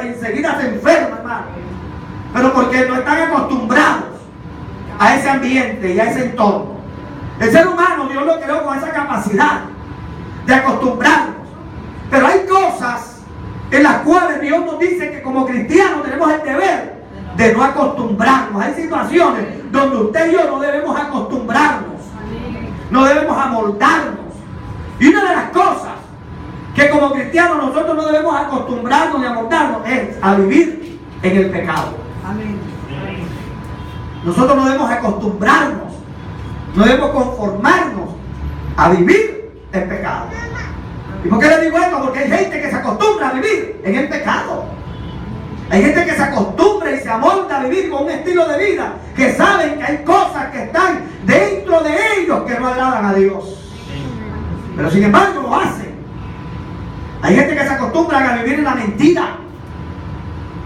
enseguida se enferma, hermano. Pero porque no están acostumbrados a ese ambiente y a ese entorno. El ser humano, Dios lo creó con esa capacidad de acostumbrarnos. Pero hay cosas en las cuales Dios nos dice que como cristianos tenemos el deber de no acostumbrarnos. Hay situaciones donde usted y yo no debemos acostumbrarnos, no debemos amoldarnos. Y una de las cosas que como cristianos nosotros no debemos acostumbrarnos ni amoldarnos es a vivir en el pecado. Amén. Nosotros no debemos acostumbrarnos, no debemos conformarnos a vivir el pecado. ¿Y por qué le digo esto? Porque hay gente que se acostumbra a vivir en el pecado. Hay gente que se acostumbra y se amolda a vivir con un estilo de vida que saben que hay cosas que están dentro de ellos que no agradan a Dios. Pero sin embargo lo hacen. Hay gente que se acostumbra a vivir en la mentira.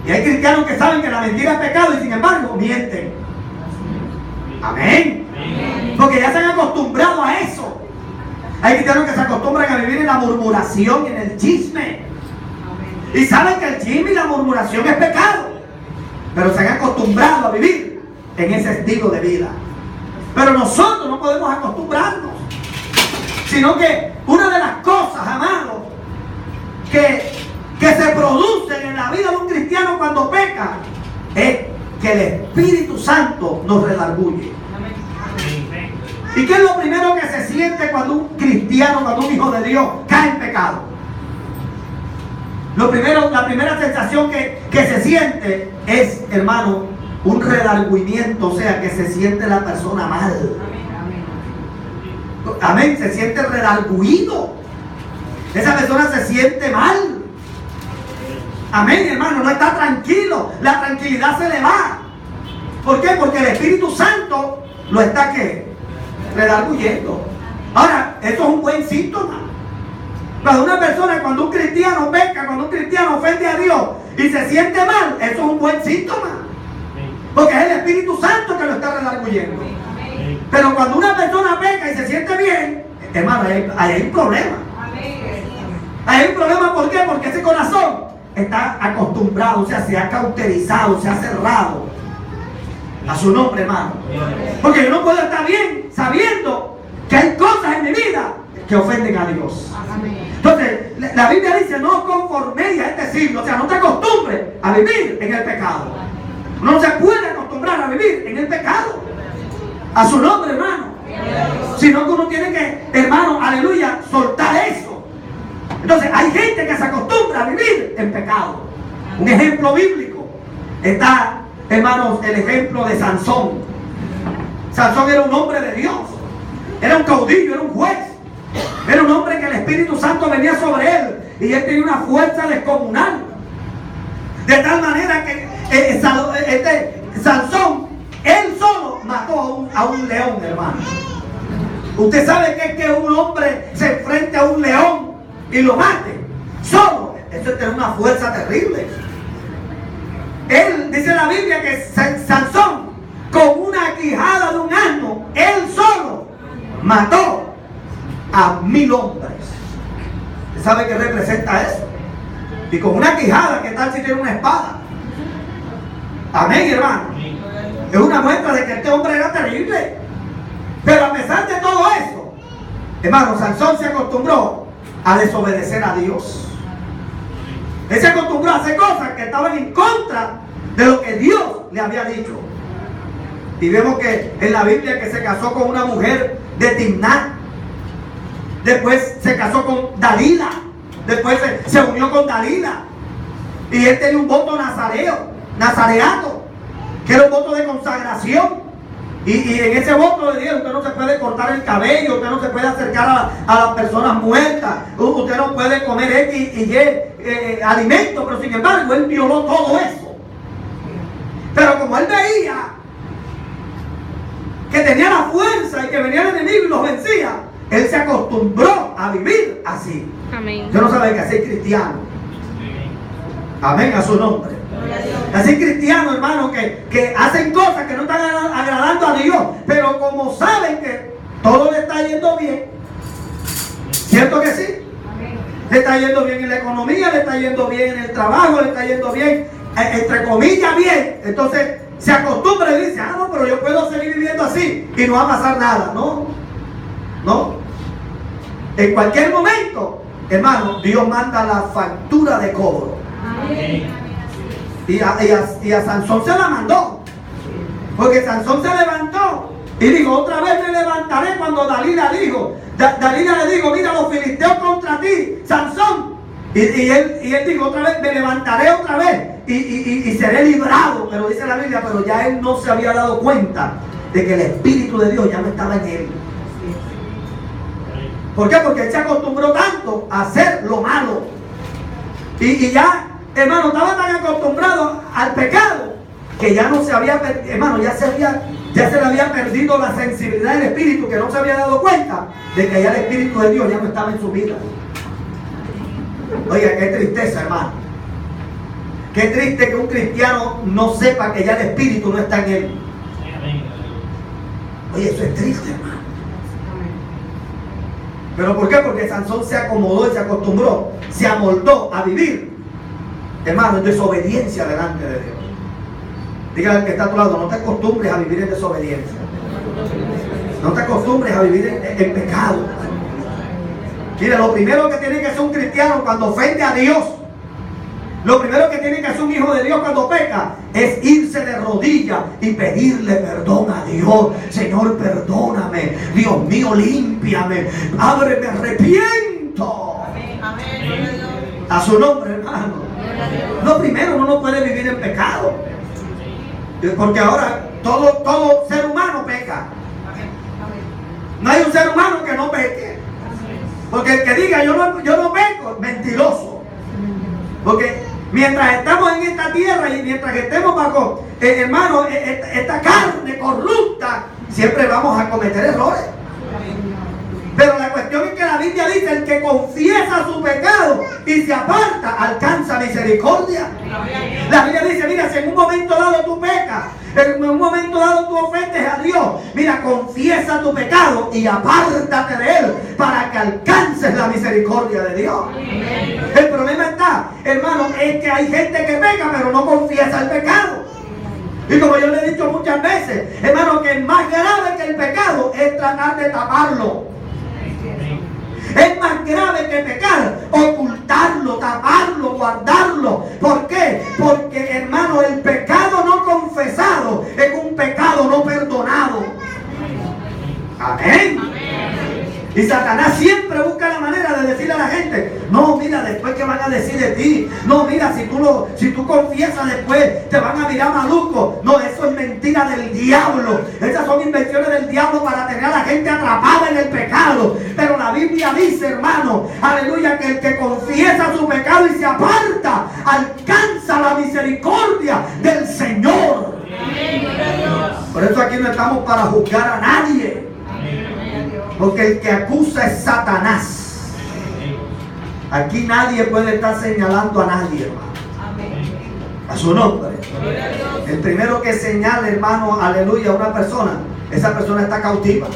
Y hay cristianos que saben que la mentira es pecado y sin embargo mienten. Amén. Porque ya se han acostumbrado a eso. Hay cristianos que se acostumbran a vivir en la murmuración y en el chisme. Y saben que el chisme y la murmuración es pecado. Pero se han acostumbrado a vivir en ese estilo de vida. Pero nosotros no podemos acostumbrarnos. Sino que una de las cosas, amados, que se producen en la vida de un cristiano cuando peca es que el Espíritu Santo nos redarguye. ¿Y qué es lo primero que se siente cuando un cristiano, cuando un hijo de Dios cae en pecado? La primera sensación que se siente es, hermano, un redargüimiento, o sea, que se siente la persona mal. Amén, se siente redarguido. Esa persona se siente mal. Amén, hermano, no está tranquilo. La tranquilidad se le va. ¿Por qué? Porque el Espíritu Santo lo está ¿qué? Redarguyendo. Ahora, eso es un buen síntoma. Cuando una persona, cuando un cristiano peca, cuando un cristiano ofende a Dios y se siente mal, eso es un buen síntoma. Porque es el Espíritu Santo que lo está redarguyendo. Pero cuando una persona peca y se siente bien, hermano, ahí hay un problema. Ahí hay un problema, ¿por qué? Porque ese corazón está acostumbrado, o sea, se ha cauterizado, se ha cerrado a su nombre, hermano. Porque yo no puedo estar bien sabiendo que hay cosas en mi vida que ofenden a Dios. Entonces, la Biblia dice, no conforméis a este siglo, o sea, no te acostumbres a vivir en el pecado. No se puede acostumbrar a vivir en el pecado. A su nombre, hermano. Sino que uno tiene que, hermano, aleluya, soltar eso. Entonces, hay gente que se acostumbra a vivir en pecado. Un ejemplo bíblico está, hermanos, el ejemplo de Sansón. Sansón era un hombre de Dios. Era un caudillo, era un juez. Era un hombre que el Espíritu Santo venía sobre él. Y él tenía una fuerza descomunal. De tal manera que Sansón, él solo mató a un león, hermano. Usted sabe que un hombre se enfrente a un león y lo mate. Solo. Eso tiene una fuerza terrible. Él, dice la Biblia, que Sansón, con una quijada de un asno, él solo mató a 1000 hombres. ¿Usted sabe qué representa eso? Y con una quijada, ¿qué tal si tiene una espada? Amén, hermano. Es una muestra de que este hombre era terrible. Pero a pesar de todo eso, hermano, Sansón se acostumbró a desobedecer a Dios. Él se acostumbró a hacer cosas que estaban en contra de lo que Dios le había dicho. Y vemos que en la Biblia que se casó con una mujer de Timnat. Después se casó con Dalila. Después se unió con Dalila. Y él tenía un voto nazareato, que era un voto de consagración. Y en ese voto le dijeron: usted no se puede cortar el cabello, usted no se puede acercar a las personas muertas, usted no puede comer X y Y alimentos. Pero sin embargo, él violó todo eso. Pero como él veía que tenía la fuerza y que venía el enemigo y los vencía, él se acostumbró a vivir así. Amén. Yo no sabía que así es cristiano. Amén, a su nombre. Así cristianos, hermano, que hacen cosas que no están agradando a Dios, pero como saben que todo le está yendo bien, ¿cierto que sí? Le está yendo bien en la economía, le está yendo bien en el trabajo, le está yendo bien, entre comillas bien. Entonces se acostumbra y dice, ah, no, pero yo puedo seguir viviendo así y no va a pasar nada. No, no. En cualquier momento, hermano, Dios manda la factura de cobro. Y a Sansón se la mandó. Porque Sansón se levantó y dijo, otra vez me levantaré cuando Dalila dijo. Dalila le dijo, mira, los filisteos contra ti, Sansón. Y él dijo, otra vez, me levantaré otra vez y seré librado. Pero dice la Biblia, pero ya él no se había dado cuenta de que el Espíritu de Dios ya no estaba en él. ¿Por qué? Porque él se acostumbró tanto a hacer lo malo. Y ya, hermano, estaba tan acostumbrado al pecado que ya no se había, hermano, ya se le había perdido la sensibilidad del Espíritu, que no se había dado cuenta de que ya el Espíritu de Dios ya no estaba en su vida. Oiga, qué tristeza, hermano. Qué triste que un cristiano no sepa que ya el Espíritu no está en él. Oye, eso es triste, hermano. ¿Pero por qué? Porque Sansón se acomodó y se acostumbró, se amoldó a vivir, hermano, en desobediencia delante de Dios. Dígale al que está a tu lado, no te acostumbres a vivir en desobediencia. No te acostumbres a vivir en pecado. Mira, lo primero que tiene que hacer un cristiano cuando ofende a Dios, lo primero que tiene que hacer un hijo de Dios cuando peca, es irse de rodillas y pedirle perdón a Dios. Señor, perdóname. Dios mío, límpiame. Ábreme, me arrepiento. Amén. A su nombre, hermano. Lo primero, uno no puede vivir en pecado. Porque ahora todo ser humano peca. No hay un ser humano que no peque. Porque el que diga yo no peco, mentiroso. Porque mientras estamos en esta tierra y mientras que estemos bajo, hermano, esta carne corrupta, siempre vamos a cometer errores. Pero la cuestión es que la Biblia dice, el que confiesa su pecado y se aparta, alcanza misericordia. La Biblia dice, mira, si en un momento dado tú pecas, en un momento dado tú ofendes a Dios, mira, confiesa tu pecado y apártate de él para que alcances la misericordia de Dios. El problema está, hermano, es que hay gente que peca pero no confiesa el pecado. Y como yo le he dicho muchas veces, hermano, que más grave que el pecado es tratar de taparlo. Es más grave que pecar, ocultarlo, taparlo, guardarlo. ¿Por qué? Porque, hermano, el pecado no confesado es un pecado no perdonado. Amén. Y Satanás siempre busca la manera de decirle a la gente, no, mira, después que van a decir de ti, no, mira, si tú confiesas después, te van a mirar maluco. No, eso es mentira del diablo. Esas son invenciones del diablo para tener a la gente atrapada en el pecado. Pero la Biblia dice, hermano, aleluya, que el que confiesa su pecado y se aparta, alcanza la misericordia del Señor. Por eso aquí no estamos para juzgar a nadie. Porque el que acusa es Satanás. Aquí nadie puede estar señalando a nadie, hermano. A su nombre. El primero que señala, hermano, aleluya, a una persona, esa persona está cautiva.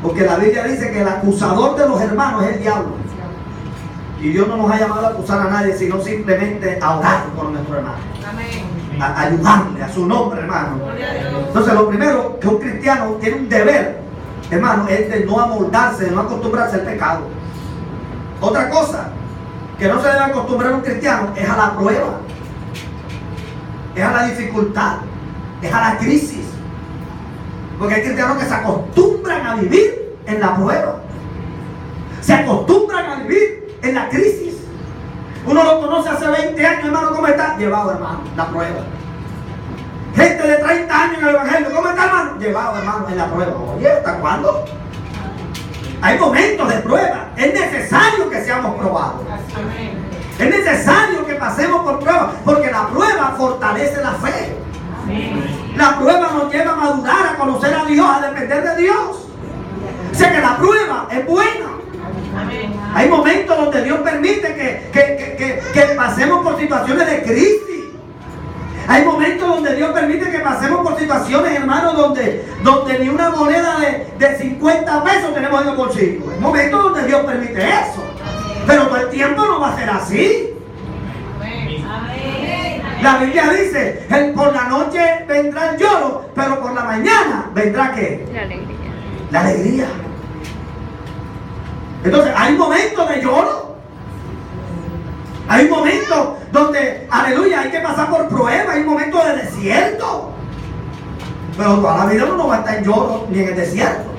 Porque la Biblia dice que el acusador de los hermanos es el diablo. Y Dios no nos ha llamado a acusar a nadie, sino simplemente a orar por nuestro hermano. A ayudarle, a su nombre, hermano. Entonces, lo primero que un cristiano tiene un deber, hermano, es de no amoldarse, de no acostumbrarse al pecado. Otra cosa que no se debe acostumbrar un cristiano es a la prueba, es a la dificultad, es a la crisis. Porque hay cristianos que se acostumbran a vivir en la prueba, se acostumbran a vivir en la crisis. Uno lo conoce hace 20 años, hermano, ¿cómo está? Llevado, hermano, la prueba. Gente de 30 años en el evangelio, ¿cómo está, hermano? Llevado, hermano, en la prueba. Oye, ¿hasta cuándo? Hay momentos de prueba. Es necesario que seamos probados. Es necesario que pasemos por pruebas, porque la prueba fortalece la fe. La prueba nos lleva a madurar, a conocer a Dios, a depender de Dios. O sea que la prueba es buena. Hay momentos donde Dios permite que pasemos por situaciones de crisis. Hay momentos donde Dios permite que pasemos por situaciones, hermanos, donde ni una moneda de 50 pesos tenemos en el bolsillo. Hay momentos donde Dios permite eso. Pero todo el tiempo no va a ser así. La Biblia dice, por la noche vendrá el lloro, pero por la mañana vendrá ¿qué? La alegría. La alegría. Entonces, hay momentos de lloro. Hay momentos donde, aleluya, hay que pasar por pruebas. Hay momentos de desierto. Pero toda la vida uno no va a estar en lloro ni en el desierto.